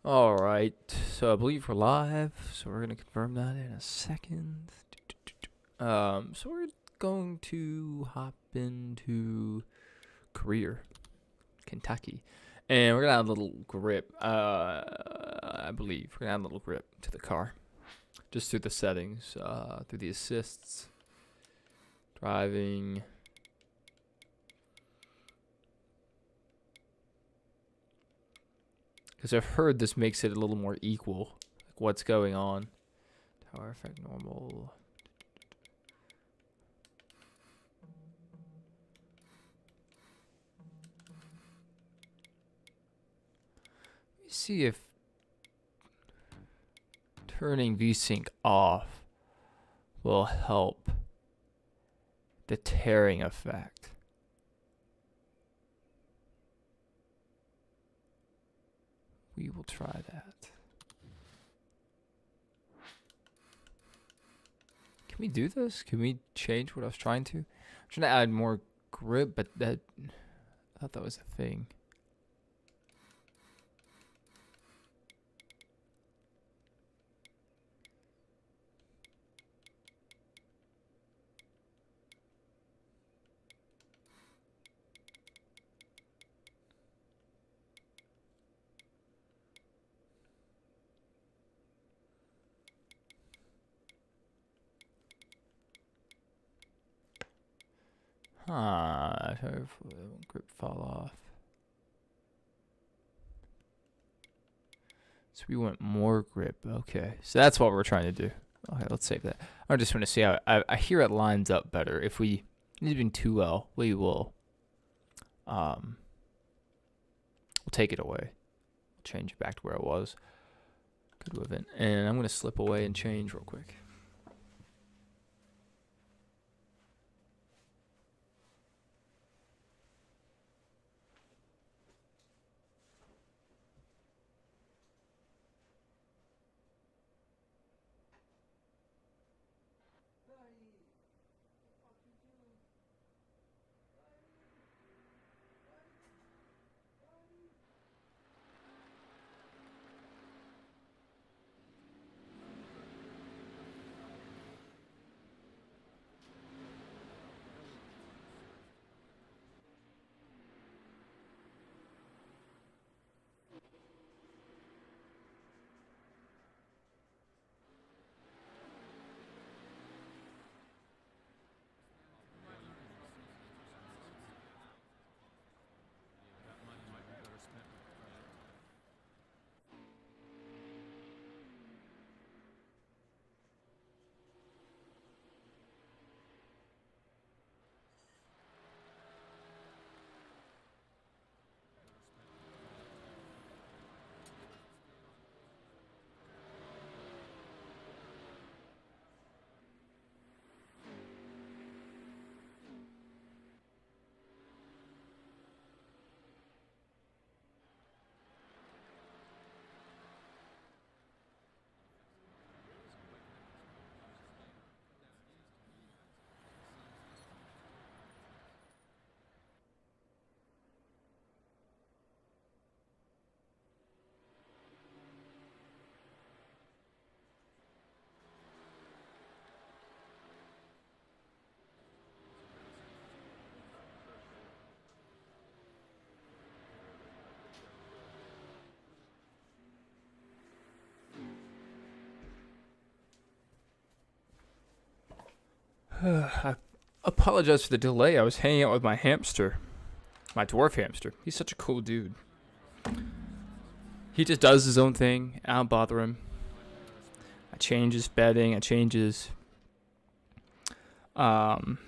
All right, so I believe we're live, so we're gonna confirm that in a second. So we're going to hop into career, Kentucky, and we're gonna add a little grip. I believe we're gonna add a little grip to the car, just through the settings, through the assists, driving. Because I've heard this makes it a little more equal, like what's going on. Tower effect normal. Let me see if turning VSync off will help the tearing effect. We will try that. Can we do this? Can we change what I was trying to? I'm trying to add more grip, but I thought that was a thing. Hopefully it won't grip fall off. So we want more grip. Okay, so that's what we're trying to do. Okay, let's save that. I just want to see how I hear it lines up better. If we need to be too well, we will we'll take it away. We'll change it back to where it was. Good with it. And I'm gonna slip away and change real quick. I apologize for the delay. I was hanging out with my hamster, my dwarf hamster. He's such a cool dude. He just does his own thing. I don't bother him. I change his bedding. I change his um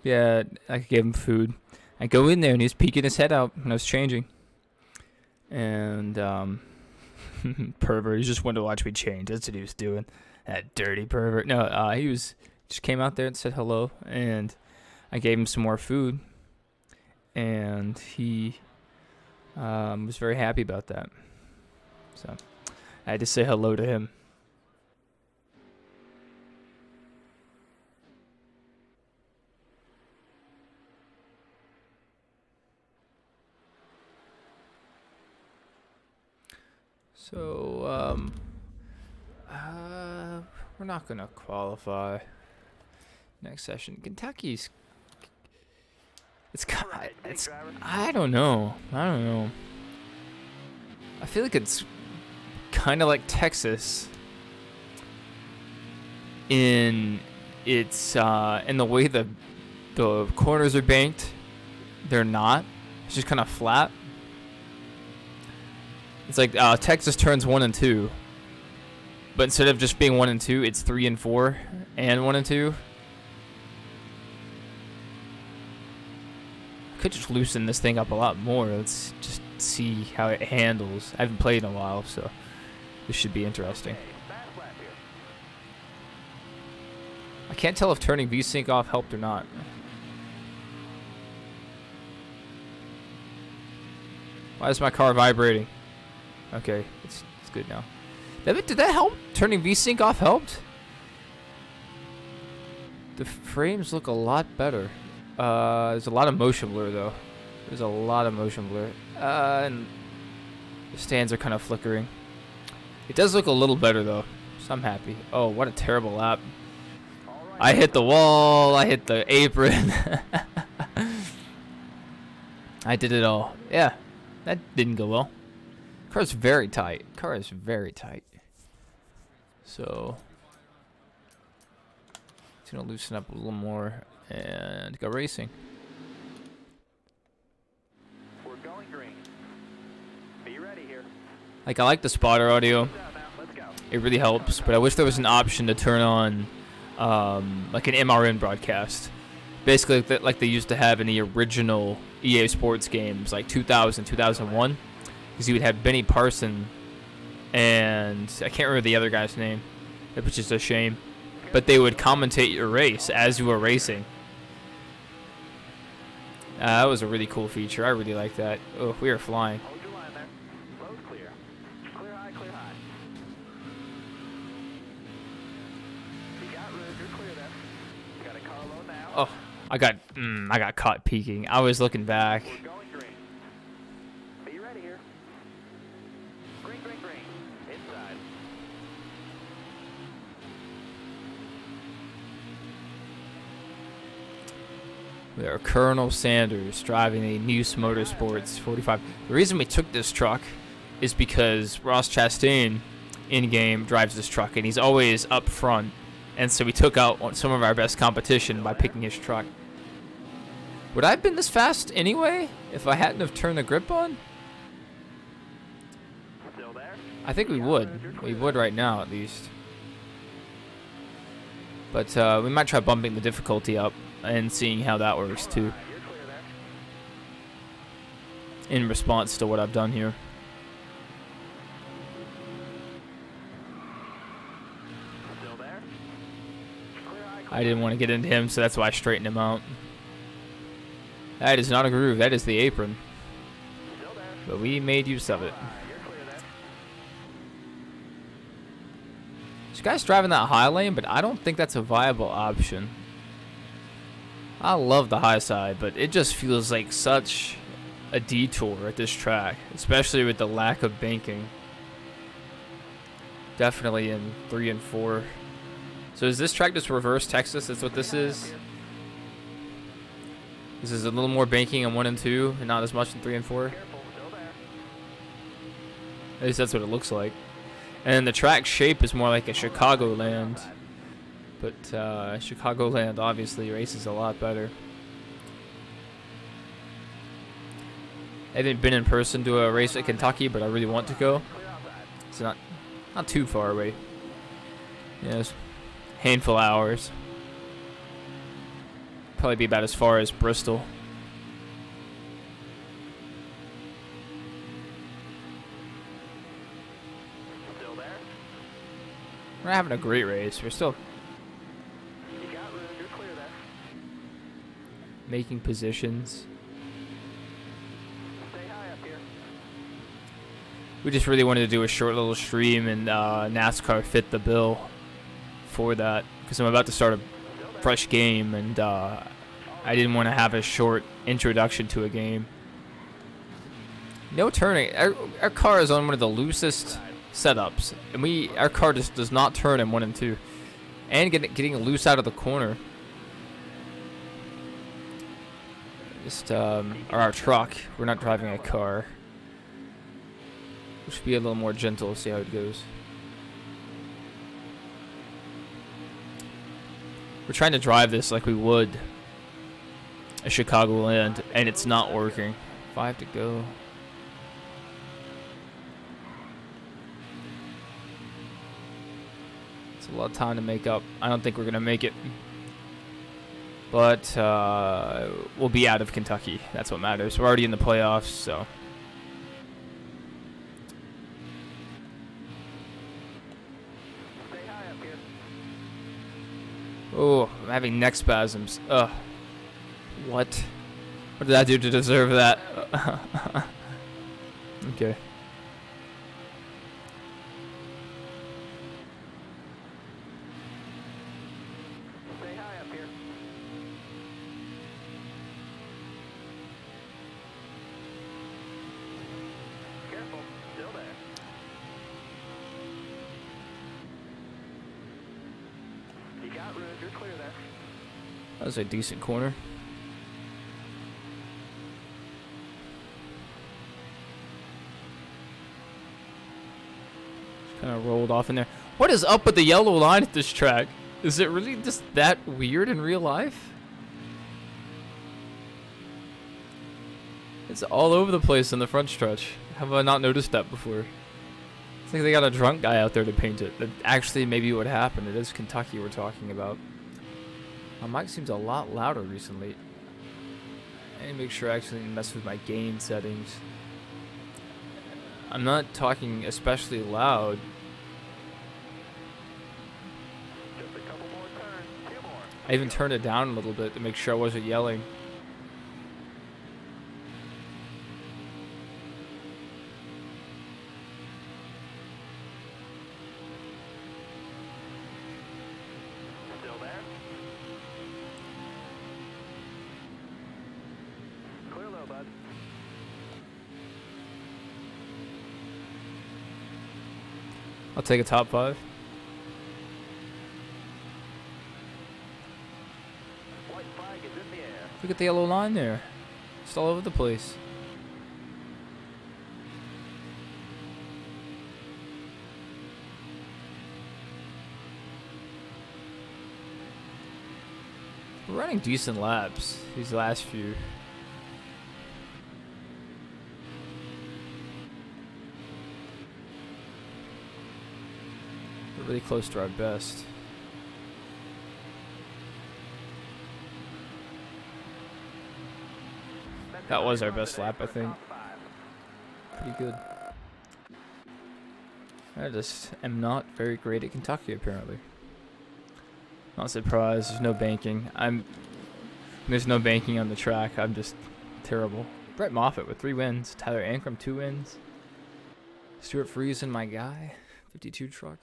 yeah, I gave him food. I go in there and he's peeking his head out when I was changing. And pervert, he just wanted to watch me change. That's what he was doing. That dirty pervert. No, he was just came out there and said hello, and I gave him some more food, and he was very happy about that. So I had to say hello to him. So, we're not gonna qualify next session. Kentucky's. It's I don't know. I feel like it's kind of like Texas in its in the way the corners are banked. They're not. It's just kind of flat. It's like Texas turns 1 and 2, but instead of just being 1 and 2, it's 3 and 4 and 1 and 2. Could just loosen this thing up a lot more. Let's just see how it handles. I haven't played in a while, so this should be interesting. I can't tell if turning VSync off helped or not. Why is my car vibrating? Okay, it's good now. Did that help? Turning VSync off helped? The frames look a lot better. There's a lot of motion blur though. There's a lot of motion blur. And the stands are kind of flickering. It does look a little better though, so I'm happy. Oh, what a terrible lap. I hit the wall, I hit the apron. I did it all. Yeah, that didn't go well. Car's very tight. Car is very tight. So, it's gonna loosen up a little more and go racing. We're going green. Be ready here. Like, I like the spotter audio. It really helps, but I wish there was an option to turn on like an MRN broadcast. Basically, like they used to have in the original EA Sports games, like 2000, 2001. Because you would have Benny Parson and I can't remember the other guy's name, which is a shame. But they would commentate your race as you were racing. That was a really cool feature. I really like that. Oh, we are flying. Hold your line there. Road's clear. Clear high, clear high. You got room. You're clear there. You got a car low now. Oh, I got caught peeking. I was looking back. We're going green. Be ready here. Green, green, green. Inside. We are Colonel Sanders driving a Neuse Motorsports 45. The reason we took this truck is because Ross Chastain in-game drives this truck, and he's always up front. And so we took out some of our best competition by picking his truck. Would I have been this fast anyway if I hadn't have turned the grip on? Still there? I think we would. We would right now, at least. But we might try bumping the difficulty up and seeing how that works too, You're clear there. in response to what I've done here. Still there? Clear high, clear I didn't want to get into him, so that's why I straightened him out. That is not a groove. That is the apron. Still there. But we made use of it. You're clear there. This guy's driving that high lane, but I don't think that's a viable option. I love the high side, but it just feels like such a detour at this track, especially with the lack of banking. Definitely in 3 and 4. So is this track just reverse Texas? That's what this is? This is a little more banking in 1 and 2 and not as much in 3 and 4? Careful. Still there. At least that's what it looks like. And the track shape is more like a Chicagoland. But Chicagoland obviously races a lot better. I haven't been in person to a race at Kentucky, but I really want to go. Clear outside. It's not too far away. Yes, handful of hours. Probably be about as far as Bristol. Still there? We're having a great race. We're still You got room. You're clear there. making positions. Stay high up here. We just really wanted to do a short little stream, and NASCAR fit the bill for that because I'm about to start a fresh game, and I didn't want to have a short introduction to a game. No turning. Our car is on one of the loosest setups, and our car just does not turn in 1 and 2, and getting loose out of the corner. Or our truck. We're not driving a car. We should be a little more gentle. See how it goes. We're trying to drive this like we would a Chicagoland, and it's not working. 5 to go. It's a lot of time to make up. I don't think we're gonna make it. But we'll be out of Kentucky. That's what matters. We're already in the playoffs, so. Stay high up here. Oh, I'm having neck spasms. Ugh. What? What did I do to deserve that? Okay. Stay high up here. Careful. Still there. You got room. You're clear there. That was a decent corner. Kind of rolled off in there. What is up with the yellow line at this track? Is it really just that weird in real life? It's all over the place in the front stretch. Have I not noticed that before? It's like they got a drunk guy out there to paint it. That actually maybe what happened. It is Kentucky we're talking about. My mic seems a lot louder recently. I need to make sure I actually mess with my gain settings. I'm not talking especially loud. Just a couple more turns. 2 more. I even turned it down a little bit to make sure I wasn't yelling. Still there? Clear low, bud. I'll take a top 5. White flag is in the air. Look at the yellow line there. It's all over the place. We're running decent laps these last few. We're really close to our best. That was our best lap, I think. Pretty good. I just am not very great at Kentucky, apparently. Not surprised. There's no banking. There's no banking on the track. I'm just terrible. Brett Moffitt with 3 wins. Tyler Ankrum 2 wins. Stuart Friesen, my guy, 52 truck.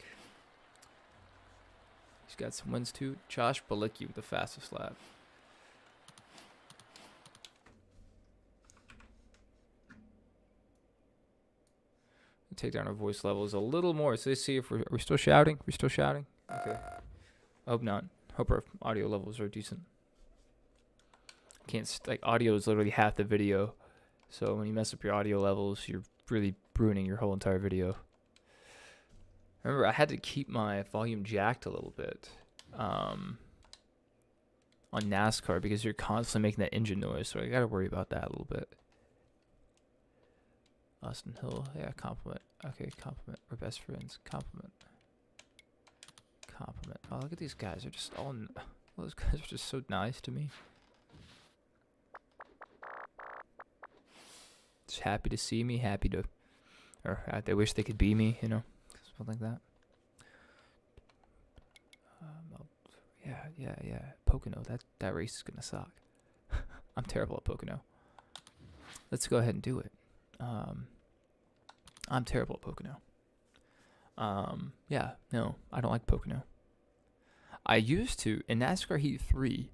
He's got some wins too. Josh Balicki with the fastest lap. Take down our voice levels a little more so they see if are we still shouting. We're still shouting. Okay. I hope not. Hope our audio levels are decent. Can't like audio is literally half the video, so when you mess up your audio levels, you're really ruining your whole entire video. Remember, I had to keep my volume jacked a little bit on NASCAR because you're constantly making that engine noise, so I gotta worry about that a little bit. Austin Hill, yeah, compliment. Okay, compliment. We're best friends. Compliment. Compliment. Oh, look at these guys. They're just all. Those guys are just so nice to me. Just happy to see me. Happy to, or they wish they could be me. You know, something like that. Yeah. Pocono. That race is gonna suck. I'm terrible at Pocono. Let's go ahead and do it. I'm terrible at Pocono. Yeah, no, I don't like Pocono. I used to, in NASCAR Heat 3,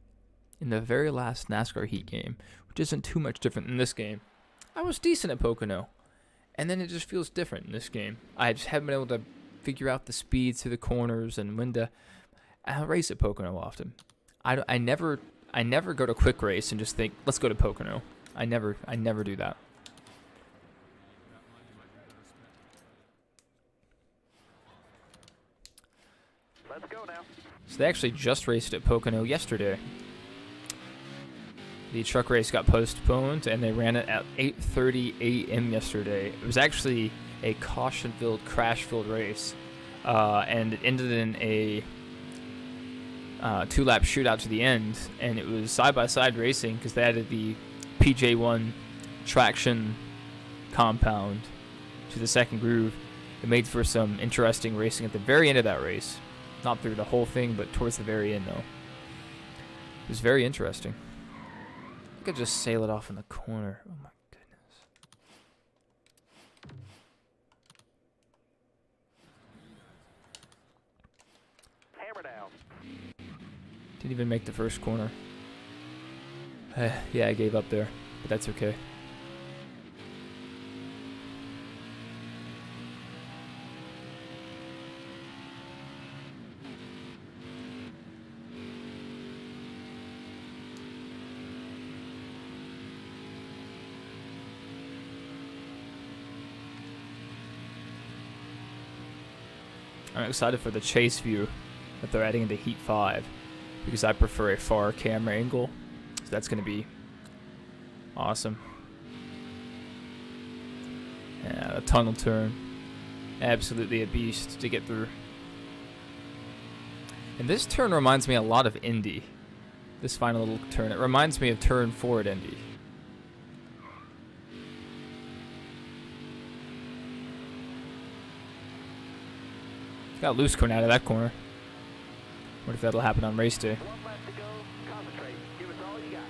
in the very last NASCAR Heat game, which isn't too much different than this game, I was decent at Pocono. And then it just feels different in this game. I just haven't been able to figure out the speeds through the corners and when to. I'll race at Pocono often. I never go to quick race and just think, let's go to Pocono. I never do that. Let's go now. So they actually just raced at Pocono yesterday. The truck race got postponed, and they ran it at 8:30 a.m. yesterday. It was actually a caution-filled, crash-filled race, and it ended in a 2-lap shootout to the end. And it was side-by-side racing because they added the PJ1 traction compound to the second groove. It made for some interesting racing at the very end of that race. Not through the whole thing, but towards the very end, though. It was very interesting. I could just sail it off in the corner. Oh my goodness. Hammer down. Didn't even make the first corner. Yeah, I gave up there, but that's okay. I'm excited for the chase view that they're adding into Heat 5 because I prefer a far camera angle. So that's going to be awesome. Yeah, a tunnel turn. Absolutely a beast to get through. And this turn reminds me a lot of Indy. This final little turn. It reminds me of turn 4 at Indy. Got a loose cone out of that corner. What if that'll happen on race day? 1 lap to go. Concentrate. Give us all you got.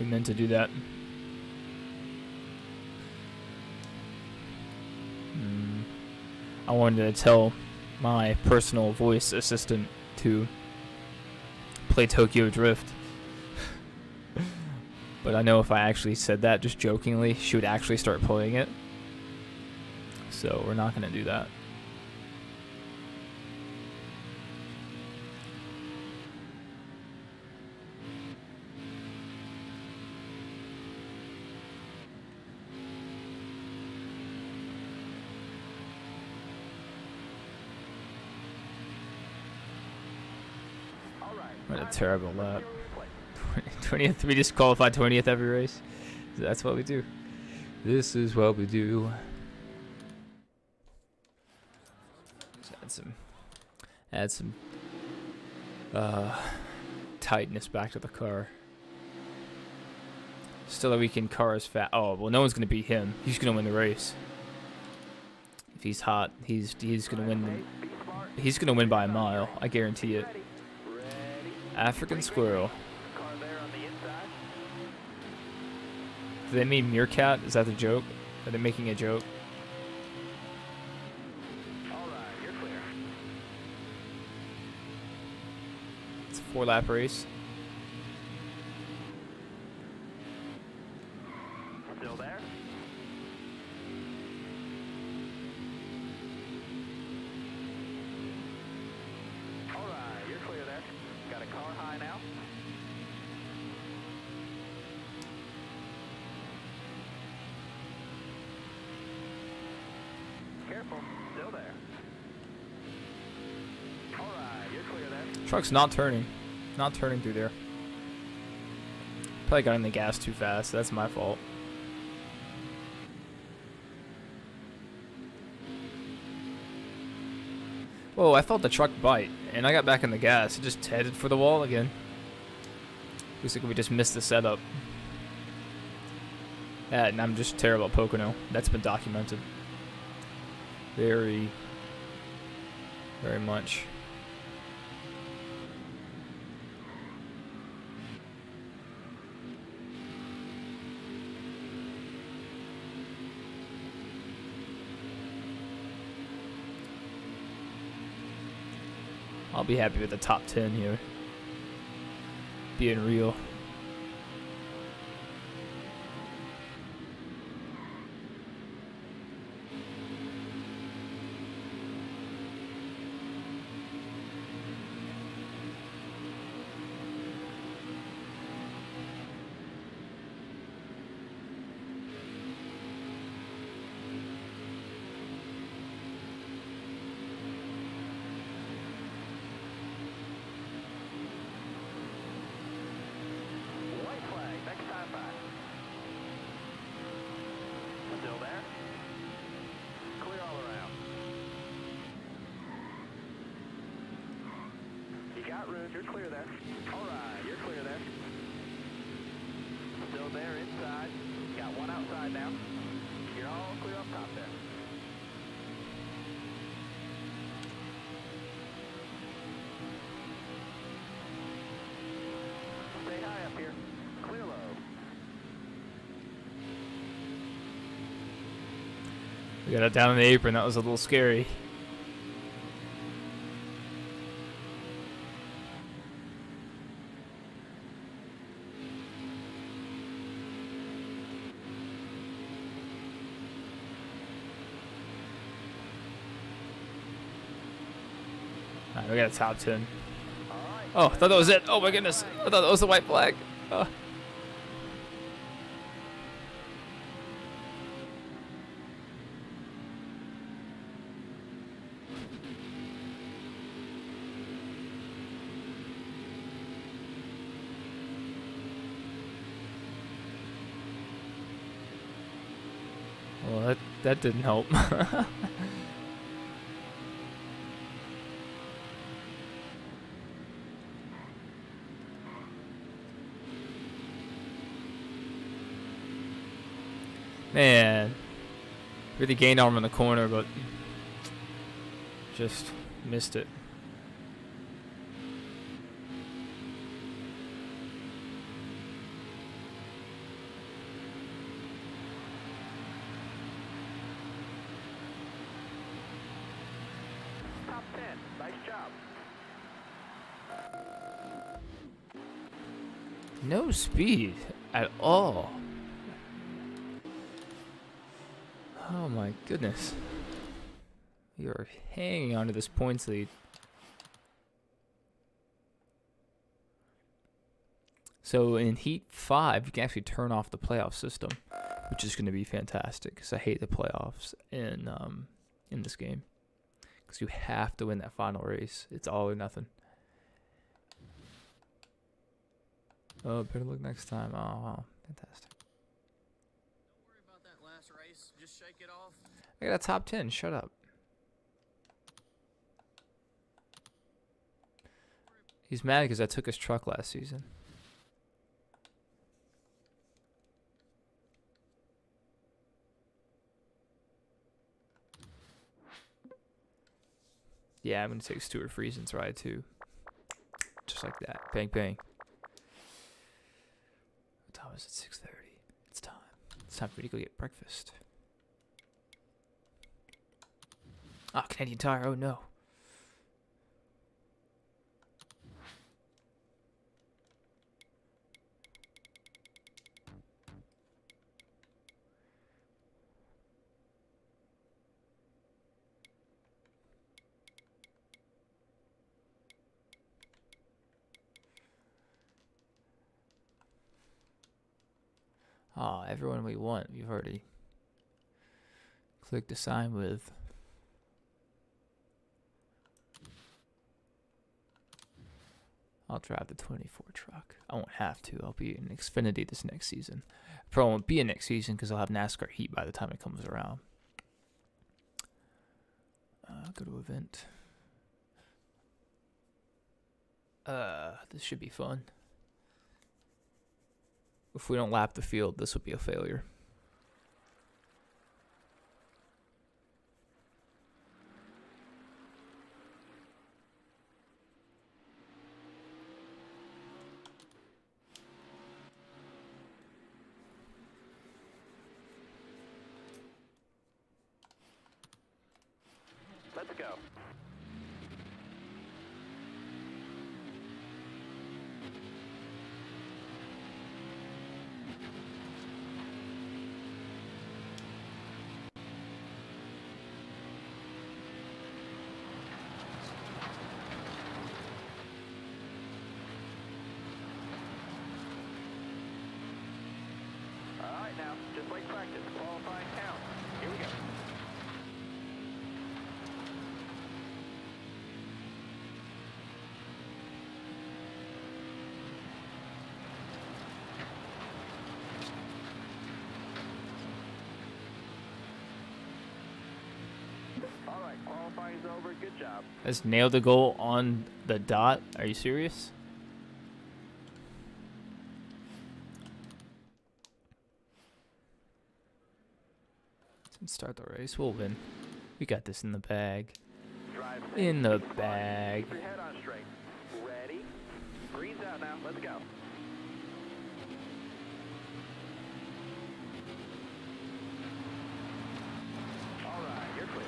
We meant to do that. I wanted to tell my personal voice assistant to play Tokyo Drift. But I know if I actually said that just jokingly, she would actually start playing it. So we're not going to do that. What a terrible lap. 20th, we just qualify 20th every race. That's what we do. This is what we do. Just add some tightness back to the car. Still a weekend car is fat. Oh, well, no one's going to beat him. He's going to win the race. If he's hot, he's going to win. He's going to win by a mile. I guarantee it. African squirrel. Car there on the inside. Do they mean meerkat? Is that the joke? Are they making a joke? All right, you're clear. It's a 4-lap race. Still there? All right, you're clear there. Got a car high now. Careful, still there. All right, you're clear there. Truck's not turning. Not turning through there. Probably got in the gas too fast. That's my fault. Whoa, I felt the truck bite, and I got back in the gas. It just headed for the wall again. Looks like we just missed the setup. Yeah, and I'm just terrible at Pocono. That's been documented. Very, very much. I'll be happy with the top 10 here. Being real. White flag, next time back. Still there? Clear all around. You got room, you're clear there. All right, you're clear there. Still there inside. Got one outside now. You're all clear up top there. Stay high up here. Clear low. We got it down in the apron. That was a little scary. Alright, we got a top 10. All right. Oh, I thought that was it. Oh my goodness. I thought that was the white flag. Well, that didn't help. Man, really gained arm in the corner, but just missed it. Top 10. Nice job. No speed at all. Oh my goodness. You're hanging on to this points lead. So in Heat 5, you can actually turn off the playoff system, which is going to be fantastic because I hate the playoffs in this game. Because you have to win that final race. It's all or nothing. Oh, better look next time. Oh, wow. Fantastic. Don't worry about that last race. Just shake it off. I got a top 10. Shut up. He's mad because I took his truck last season. Yeah, I'm going to take Stuart Friesen's ride too. Just like that. Bang, bang. What time is it? 6:30. It's time. It's time for me to go get breakfast. Ah, Canadian Tire. Oh, no. Ah, everyone we want. We've already clicked assign with. I'll drive the 24 truck. I won't have to. I'll be in Xfinity this next season. Probably won't be in next season because I'll have NASCAR Heat by the time it comes around. Go to event. This should be fun. If we don't lap the field, this will be a failure. Let's go. right now, just like practice. Qualifying count. Here we go. All right, qualifying's over. Good job. Has nailed the goal on the dot. Are you serious? Let's start the race. We'll win. We got this in the bag. Drive safe, In the keep flying, bag. keep your head on straight. Ready? Green's out now. Let's go. All right, you're clear.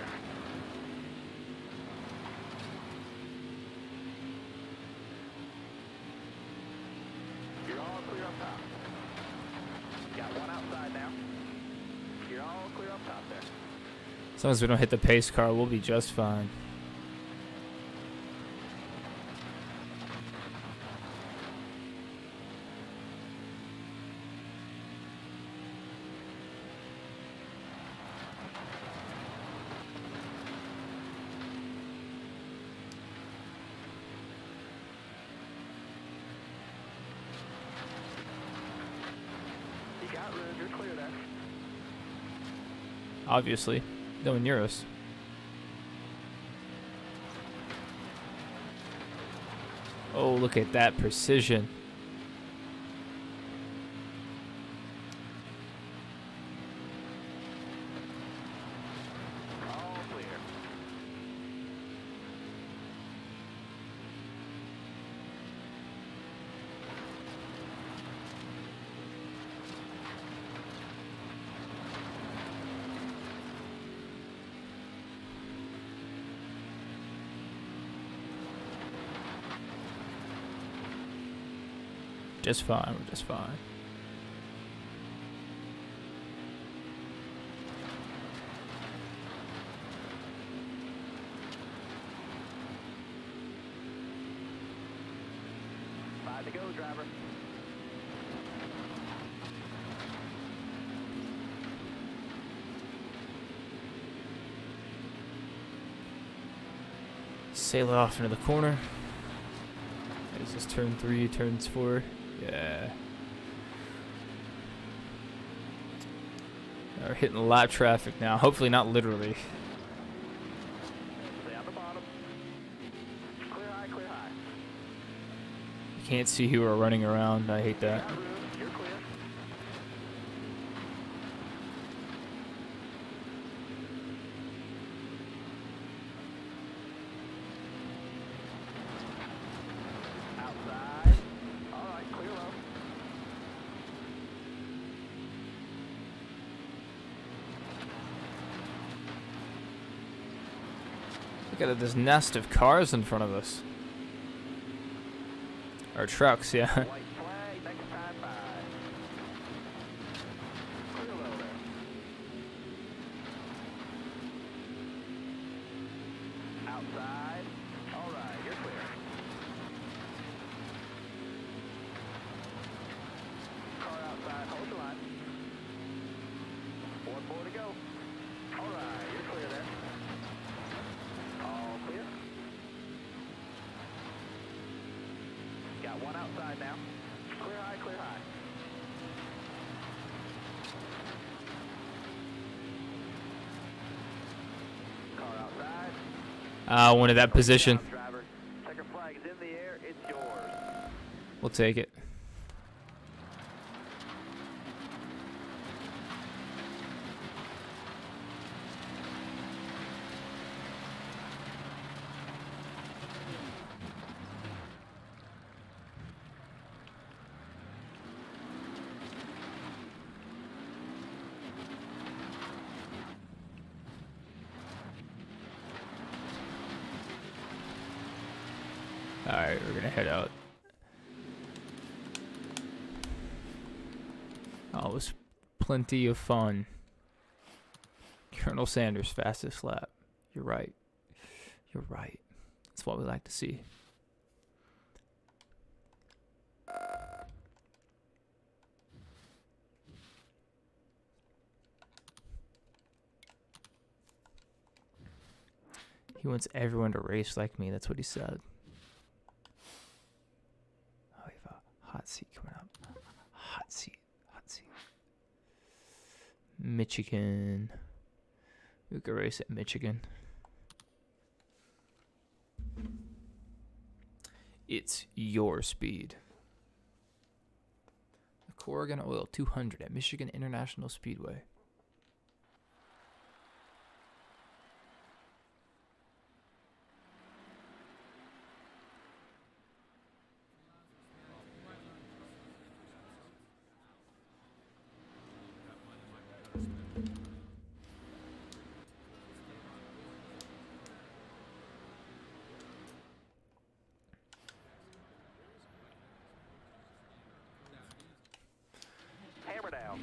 You're all clear up top. Got one outside now. You're all clear up top there. As long as we don't hit the pace car, we'll be just fine. You got room. You're clear there. Obviously. No, near us. Oh, look at that precision. All clear. Just fine. We're just fine. Five to go, driver. Sail it off into the corner. Is this turn 3, turns 4? Yeah. We're hitting lap traffic now. Hopefully not literally. Stay on the bottom. Clear high, clear high. You can't see who are running around. I hate that. Got room. You're clear. Outside. All right, clear low. Look at this nest of cars in front of us. Or trucks, yeah. White flag, next time by. Clear low there. Outside. All right, you're clear. Car outside, hold the line. One more to go. All right, you're clear there. All clear. Got one outside now. Clear high, clear high. Car outside. I wanted that position. Good job, driver. Checker flag is in the air. It's yours. We'll take it. Alright, we're gonna head out. Oh, it was plenty of fun. Colonel Sanders, fastest lap. You're right. You're right. That's what we like to see. He wants everyone to race like me. That's what he said. Oh, we have a hot seat coming up. Hot seat. Hot seat. Michigan. We could race at Michigan. It's your speed. The Corrigan Oil 200 at Michigan International Speedway. Hammer down.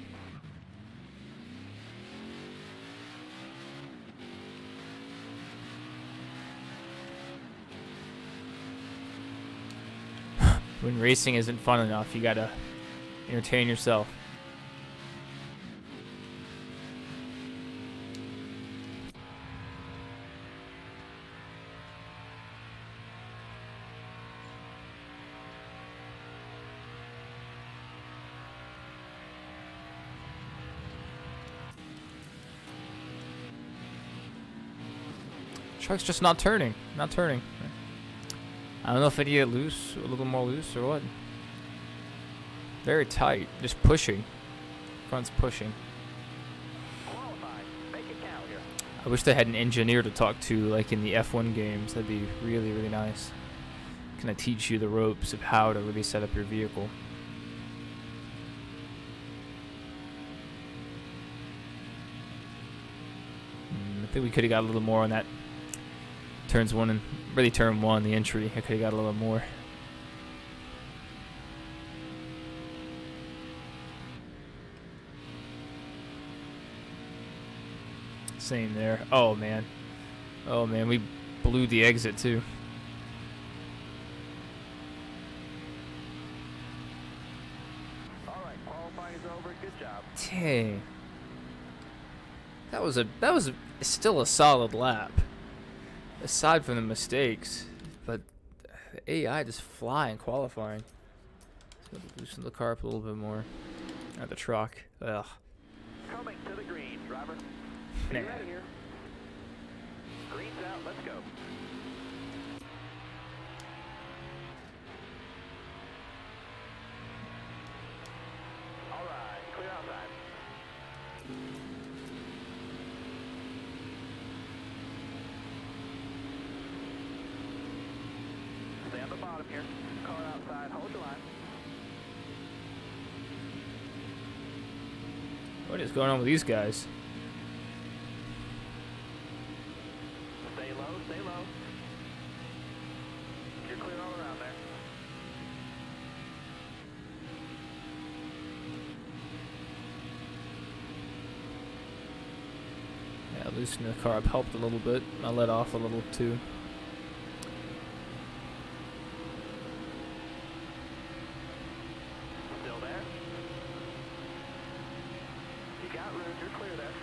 When racing isn't fun enough, you gotta entertain yourself. Truck's just not turning. Not turning. I don't know if it get loose, a little more loose or what. Very tight. Just pushing. Front's pushing. Qualified. Make it count here. I wish they had an engineer to talk to like in the F1 games. That'd be really, really nice. Kind of teach you the ropes of how to really set up your vehicle. I think we could have got a little more on that turns one and really turn one, the entry. I could have got a little more. Same there. Oh man. Oh man, we blew the exit too. All right, qualifying's over. Good job. Dang. That was still a solid lap. Aside from the mistakes, but the AI just fly in qualifying. So loosen the car up a little bit more. At the truck. Ugh. Coming to the green, driver. Nah. Get ready here. Green's out. Let's go. All right, clear outside. Stay on the bottom here. Car outside. Hold your line. What is going on with these guys? Stay low. Stay low. You're clear all around there. Yeah, loosening the car up helped a little bit. I let off a little too. Still there? You got room. You're clear there.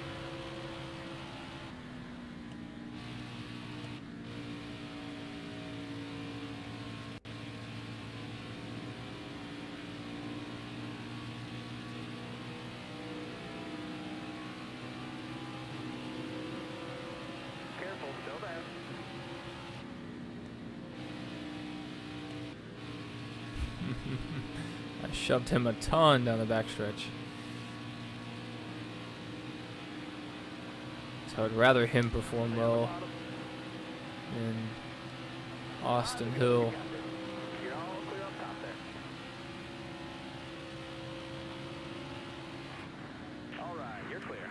Careful. Still there. I shoved him a ton down the backstretch. So I'd rather him perform Stay on the well bottom. than Austin Hill. You're all clear up top there. All right, you're clear.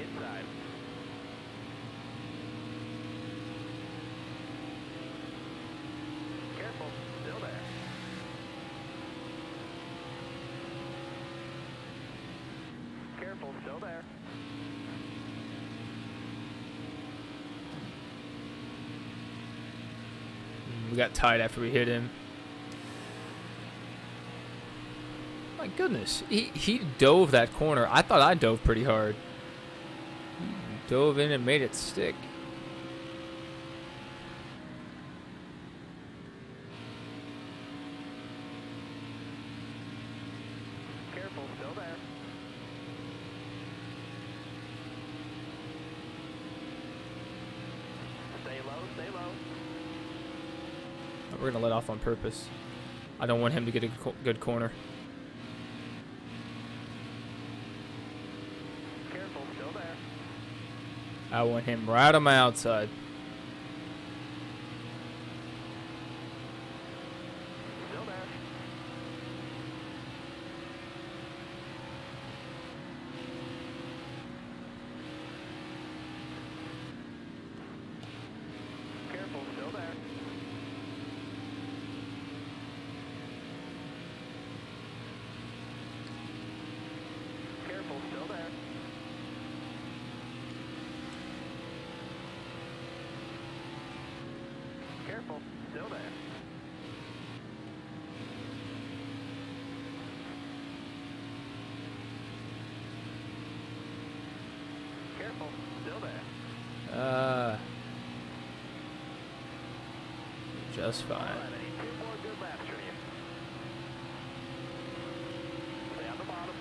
Inside. Careful, still there. Careful, still there. We got tied after we hit him. My goodness, he dove that corner. I thought I dove pretty hard. Dove in and made it stick. Careful, still there. Stay low, stay low. We're gonna let off on purpose. I don't want him to get a good corner. Careful, still there. I want him right on my outside. Still there. Careful, still there. Careful, still there. Careful, still there. Careful, still there. Just fine. All right, I need 2 more good laps from you. Stay on the bottom.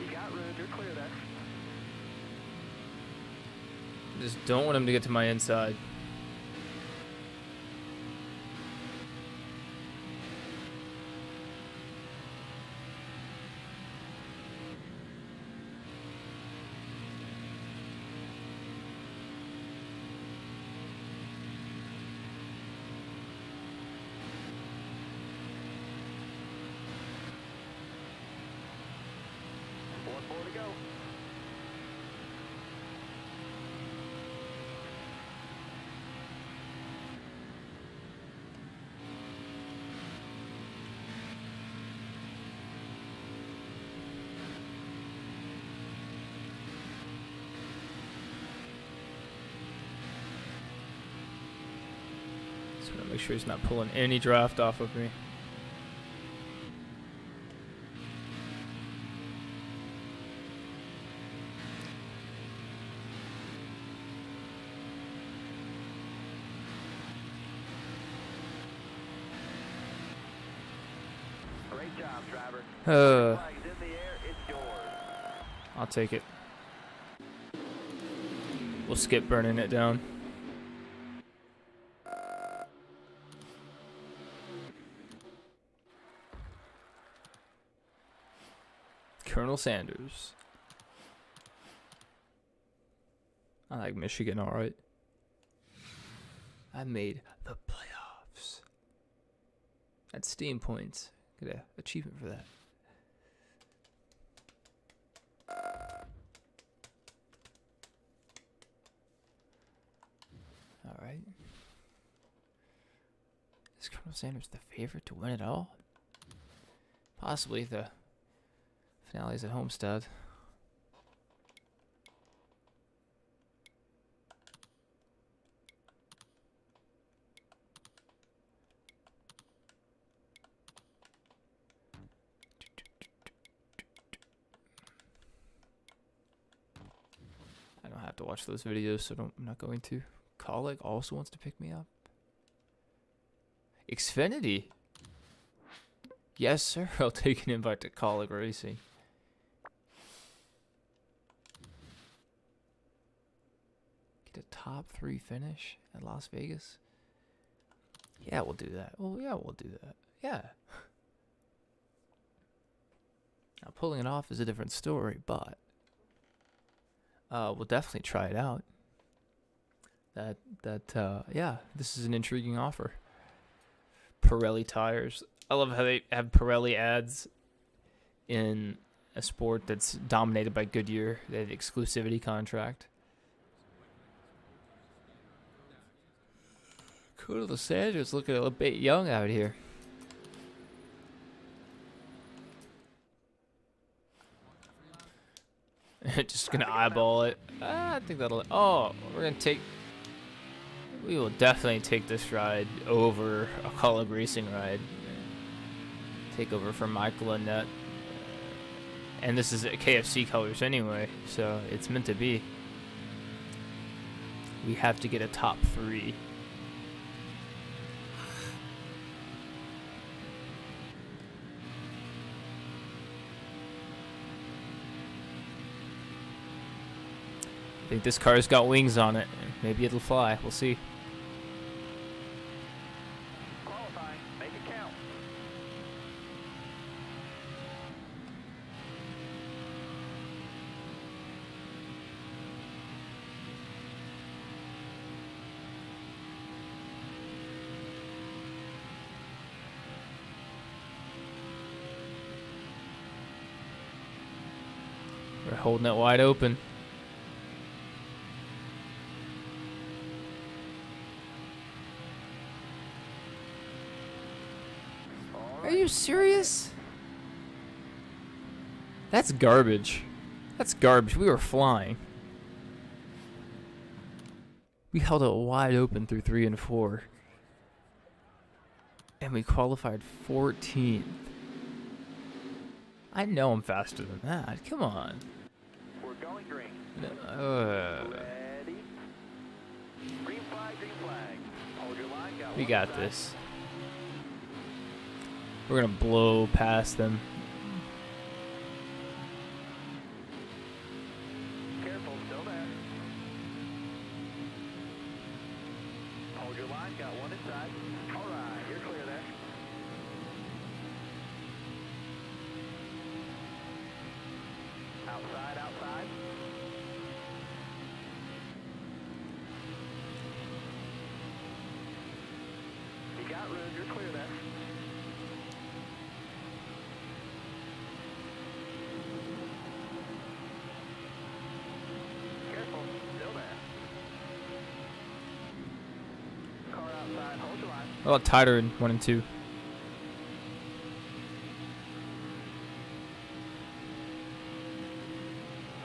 You got room, you're clear there. Just don't want him to get to my inside. One more to go. Just want to make sure he's not pulling any draft off of me. Great job, driver. Uh, Flag's in the air, it's yours. I'll take it. We'll skip burning it down. Colonel Sanders. I like Michigan, all right. I made the playoffs. That's Steam points. Get an achievement for that. All right. Is Colonel Sanders the favorite to win it all? Possibly. The finale's at Homestead. I don't have to watch those videos, so I'm not going to. Colleague also wants to pick me up. Xfinity. Yes, sir. I'll take an invite to Colleague Racing. Get a top 3 finish at Las Vegas. Yeah, we'll do that. Well, yeah, we'll do that. Yeah. Now, pulling it off is a different story, but we'll definitely try it out. Yeah, this is an intriguing offer. Pirelli tires. I love how they have Pirelli ads in a sport that's dominated by Goodyear. They have the exclusivity contract. Colonel Sanders looking a bit young out here. Just gonna eyeball it. I think that'll. Oh, we're gonna take. We will definitely take this ride over a Colleague Racing ride. Take over from Michael Annette. And this is KFC colors anyway, so it's meant to be. We have to get a top 3. I think this car's got wings on it. Maybe it'll fly. We'll see. Qualifying. Make it count. We're holding it wide open. Are you serious? That's garbage. That's garbage. We were flying. We held it wide open through 3 and 4. And we qualified 14th. I know I'm faster than that. Come on. We're going green. Uh, Ready? Green flag, green flag. Hold your line. Got we one got side. this. We're gonna blow past them. Careful, still there. Hold your line. Got one inside. All right, you're clear there. Outside, outside. You got room. You're clear there. Careful, still there. Car outside. Hold your line. A lot tighter in 1 and 2.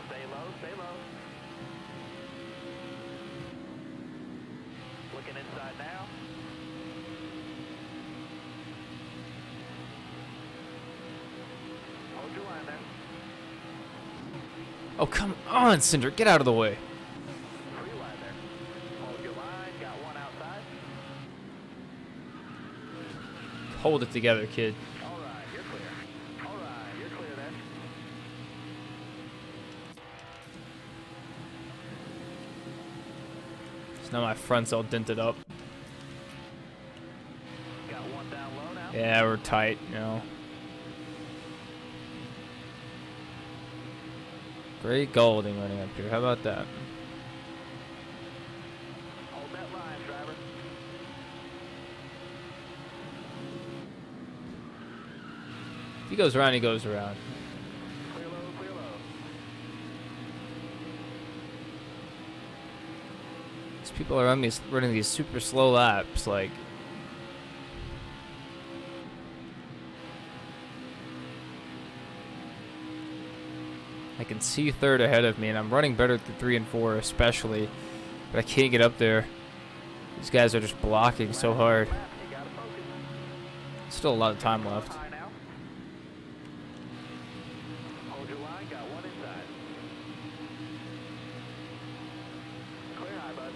Stay low, stay low. Looking inside now. Hold your line there. Oh, come on, Cinder. Get out of the way. Free line there. Hold your line. Got one outside. Hold it together, kid. All right, you're clear. All right, you're clear there. So now my front's all dented up. Got one down low now. Yeah, we're tight, you know. Great Golding running up here. How about that? Hold that line, driver. If he goes around, he goes around. Clear low, clear low. These people around me running these super slow laps, like. I can see third ahead of me, and I'm running better through 3 and 4, especially. But I can't get up there. These guys are just blocking so hard. Left, you gotta focus. Still a lot of time left. High now. Hold your line. Got one inside. Clear high, bud.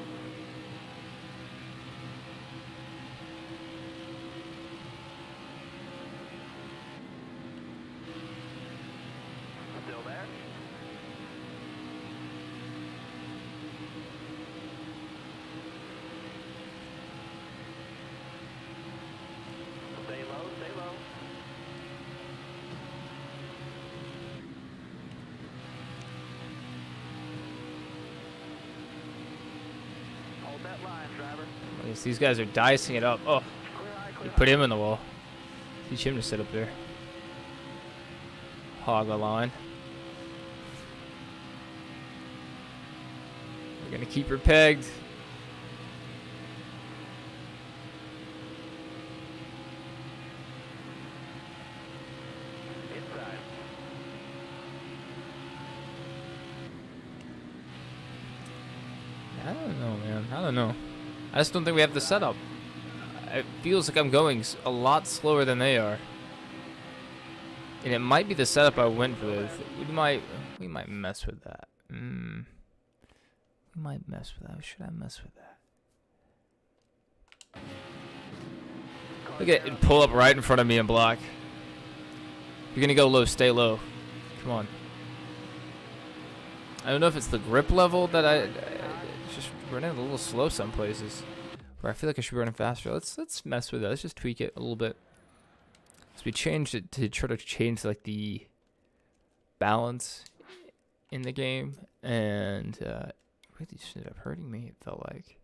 Still there? Stay low, stay low. Hold that line, driver. These guys are dicing it up. Oh, Clear high, you clear put high. him in the wall. Teach him to sit up there. Hog the line. We're gonna keep her pegged. Inside. I don't know, man. I don't know. I just don't think we have the setup. It feels like I'm going a lot slower than they are. And it might be the setup I went with. We might mess with that. We might mess with that. Should I mess with that? Look at it pull up right in front of me and block. If you're gonna go low, stay low. Come on. I don't know if it's the grip level that it's just running a little slow some places. Where I feel like I should be running faster. Let's mess with it. Let's just tweak it a little bit. So we changed it to try to change like the balance in the game, and really just ended up hurting me. It felt like.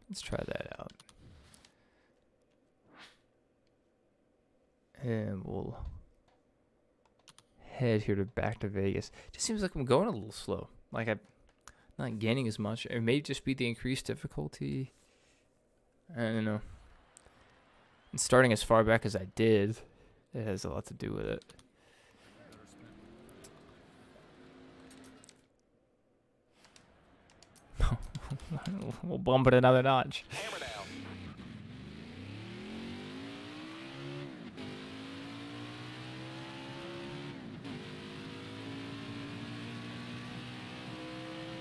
Let's try that out. And we'll head here back to Vegas. Just seems like I'm going a little slow. Like I'm not gaining as much. It may just be the increased difficulty. I don't know. And starting as far back as I did, it has a lot to do with it. We'll bump it another notch. Hammer down.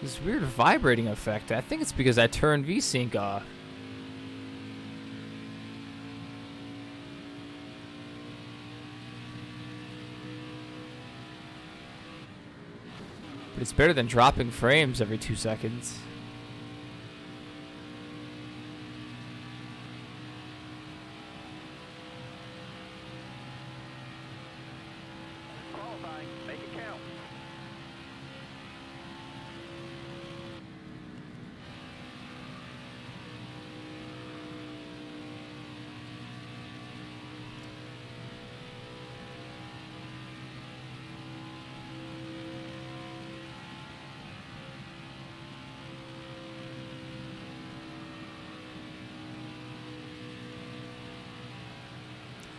This weird vibrating effect. I think it's because I turned VSync off. But it's better than dropping frames every 2 seconds. Qualifying. Make it count.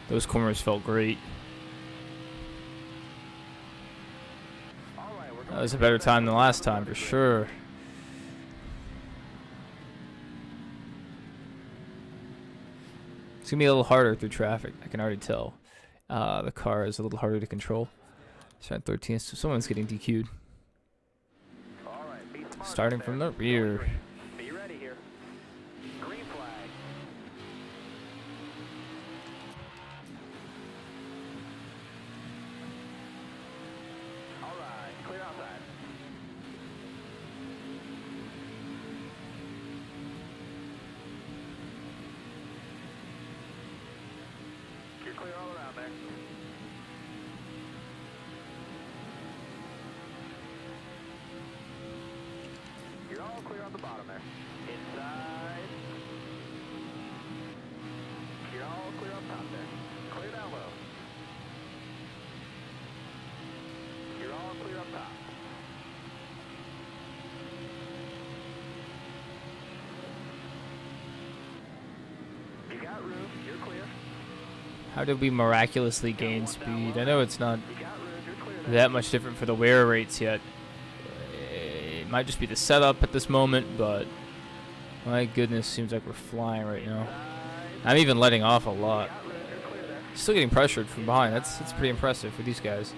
Those corners felt great. All right, we're That going was a better time than last time for sure. It's gonna be a little harder through traffic. I can already tell. The car is a little harder to control. Starting 13th, so someone's getting DQ'd. All right, be smart Starting out from there. the rear. Be ready here. Green flag. All right, clear outside. You're clear all around there. You're all clear on the bottom there. Inside. You're all clear up top there. Clear down low. You're all clear up top. You got room. You're clear. How did we miraculously gain speed? I know it's not You got room. You're clear there. that much different for the wear rates yet. It might just be the setup at this moment, but my goodness, seems like we're flying right now. I'm even letting off a lot. Got room. You're clear there. Still getting pressured from behind. That's pretty impressive for these guys.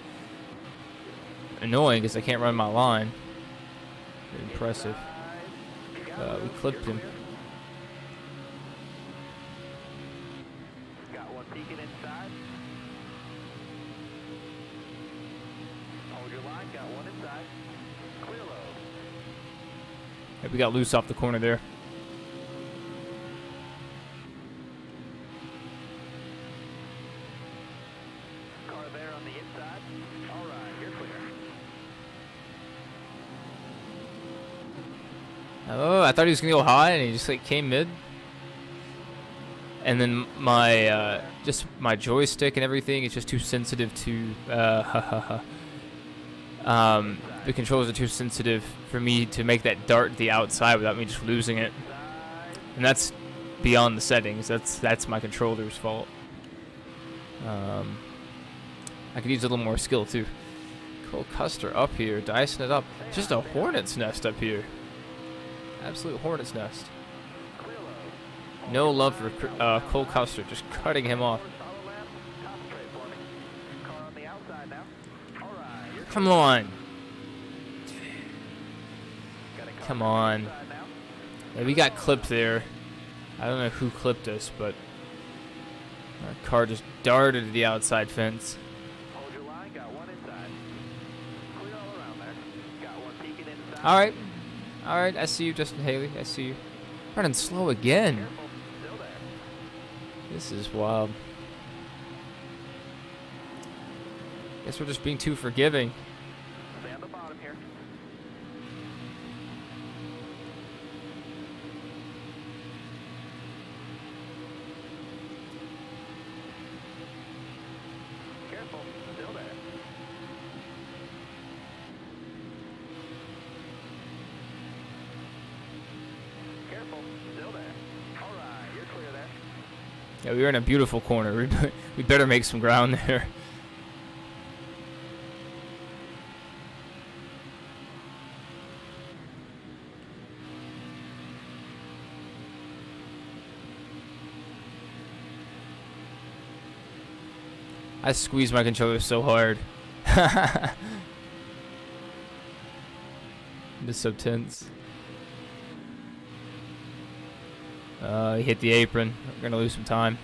Annoying because I can't run my line. But impressive. You got room. We clipped You're him. clear. Got one peeking inside. Hold your line. Got one inside. Clear low. Yeah, we got loose off the corner there. Car there on the inside. All right, you're clear. Oh, I thought he was gonna go high, and he just like came mid. And then my just my joystick and everything is just too sensitive to the controls are too sensitive for me to make that dart to the outside without me just losing it. And that's beyond the settings. That's my controller's fault. I could use a little more skill too. Cole Custer up here, dicing it up. Just a hornet's nest up here. Absolute hornet's nest. No love for Cole Custer, just cutting him off. Come on. Come on. Yeah, we got clipped there. I don't know who clipped us, but our car just darted to the outside fence. Alright. Alright, I see you, Justin Haley. I see you. Running slow again. This is wild. Guess we're just being too forgiving. Stay on the bottom here. Careful, still there. Careful, still there. All right, you're clear there. Yeah, we were in a beautiful corner. We better make some ground there. I squeezed my controller so hard. I'm just so tense. He hit the apron. We're gonna lose some time.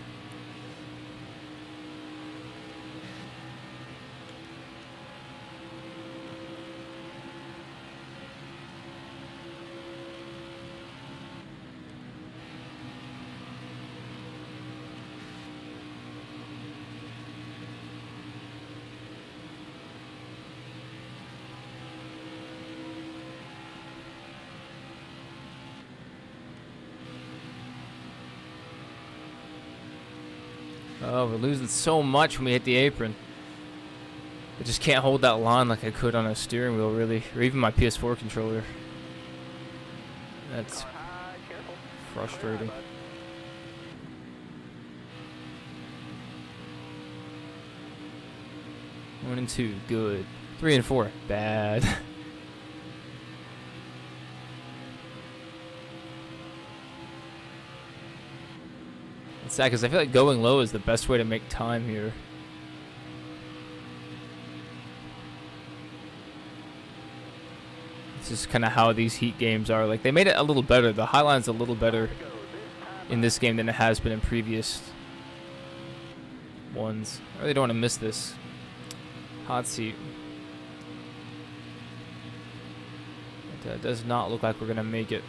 Oh, we're losing so much when we hit the apron. I just can't hold that line like I could on a steering wheel, really, or even my PS4 controller. That's frustrating. 1 and 2, good. 3 and 4, bad. It's sad because I feel like going low is the best way to make time here. This is kind of how these Heat games are. Like, they made it a little better. The Highline's a little better in this game than it has been in previous ones. I really don't want to miss this. Hot seat. It does not look like we're going to make it.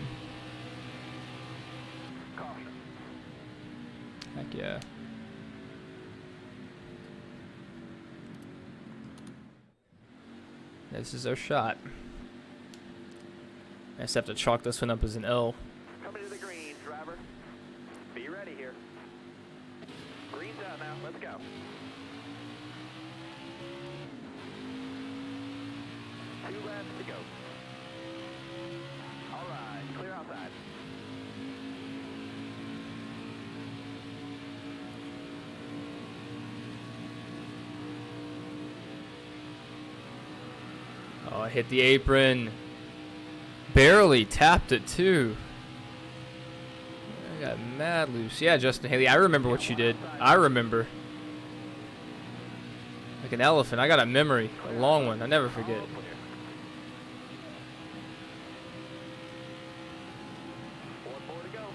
Heck yeah. This is our shot. I just have to chalk this one up as an L. Coming to the green, driver. Be ready here. Green's out now. Let's go. 2 laps to go. All right, clear outside. Oh, I hit the apron. Barely tapped it too. I got mad loose. Yeah, Justin Haley, I remember what you did. I remember. Like an elephant. I got a memory. A long one. I never forget. One more to go.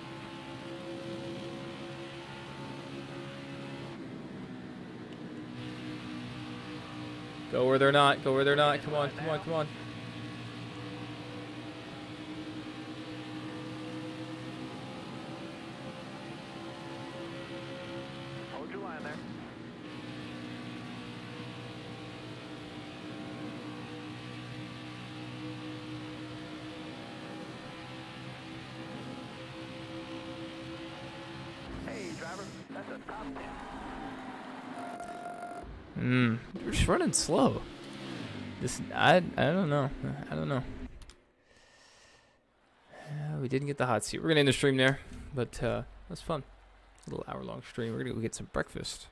Go where they're not. Go where they're not. Come on, come on, come on. Hold your line there. driver. That's a top 10. We're just running slow. I don't know. I don't know. We didn't get the hot seat. We're gonna end the stream there, but that's fun. A little hour-long stream. We're gonna go get some breakfast.